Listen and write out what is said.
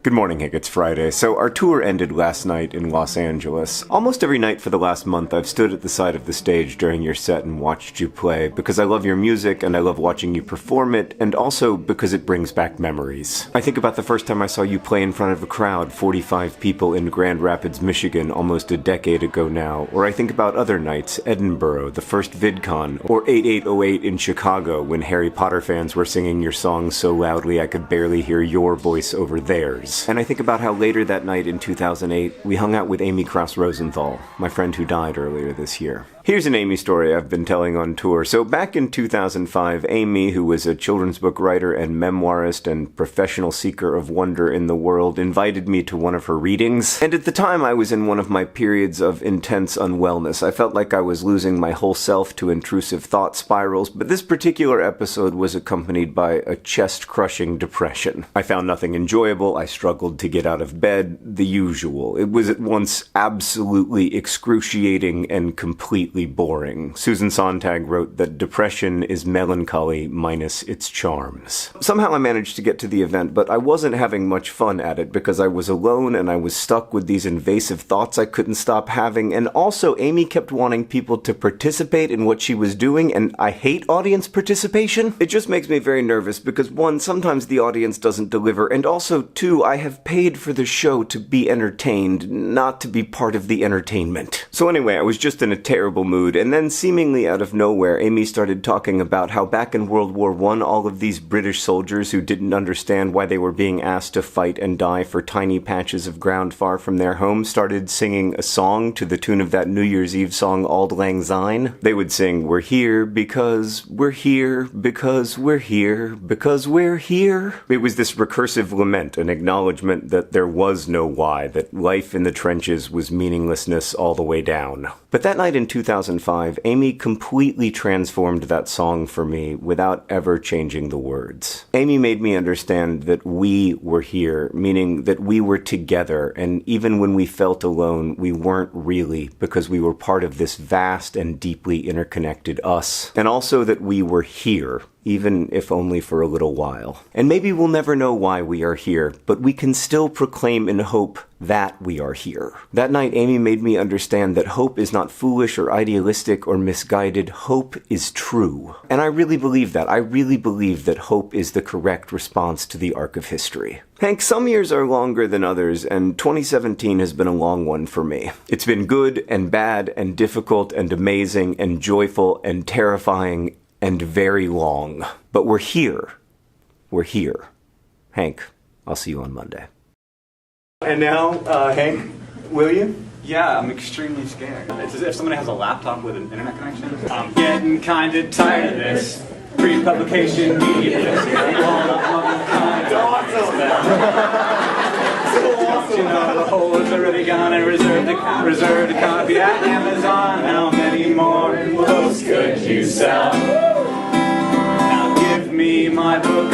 Good morning, Hank. It's Friday. So our tour ended last night in Los Angeles. Almost every night for the last month, I've stood at the side of the stage during your set and watched you play because I love your music and I love watching you perform it, and also because it brings back memories. I think about the first time I saw you play in front of a crowd, 45 people in Grand Rapids, Michigan, almost a decade ago now, or I think about other nights, Edinburgh, the first VidCon, or 8808 in Chicago when Harry Potter fans were singing your songs so loudly I could barely hear your voice over theirs. And I think about how later that night in 2008, we hung out with Amy Krouse Rosenthal, my friend who died earlier this year. Here's an Amy story I've been telling on tour. So back in 2005, Amy, who was a children's book writer and memoirist and professional seeker of wonder in the world, invited me to one of her readings. And at the time, I was in one of my periods of intense unwellness. I felt like I was losing my whole self to intrusive thought spirals, but this particular episode was accompanied by a chest-crushing depression. I found nothing enjoyable. I struggled to get out of bed, the usual. It was at once absolutely excruciating and completely boring. Susan Sontag wrote that depression is melancholy minus its charms. Somehow I managed to get to the event, but I wasn't having much fun at it because I was alone and I was stuck with these invasive thoughts I couldn't stop having, and also Amy kept wanting people to participate in what she was doing, and I hate audience participation. It just makes me very nervous because one, sometimes the audience doesn't deliver, and also two, I have paid for the show to be entertained, not to be part of the entertainment. So anyway, I was just in a terrible mood, and then seemingly out of nowhere, Amy started talking about how back in World War I, all of these British soldiers who didn't understand why they were being asked to fight and die for tiny patches of ground far from their home started singing a song to the tune of that New Year's Eve song, Auld Lang Syne. They would sing, "We're here because we're here, because we're here, because we're here." It was this recursive lament, an acknowledgement that there was no why, that life in the trenches was meaninglessness all the way down. But that night in 2005, Amy completely transformed that song for me without ever changing the words. Amy made me understand that we were here, meaning that we were together, and even when we felt alone, we weren't really, because we were part of this vast and deeply interconnected us. And also that we were here, even if only for a little while. And maybe we'll never know why we are here, but we can still proclaim in hope that we are here. That night, Amy made me understand that hope is not foolish or idealistic or misguided. Hope is true. And I really believe that. I really believe that hope is the correct response to the arc of history. Hank, some years are longer than others, and 2017 has been a long one for me. It's been good and bad and difficult and amazing and joyful and terrifying and very long. But we're here. We're here. Hank, I'll see you on Monday. And now, Hank, will you? Yeah, I'm extremely scared. It's as if somebody has a laptop with an internet connection. I'm getting kinda tired of this pre-publication media. You know, the whole is already gone and reserved a copy at Amazon. How many more books could you sell? Now give me my book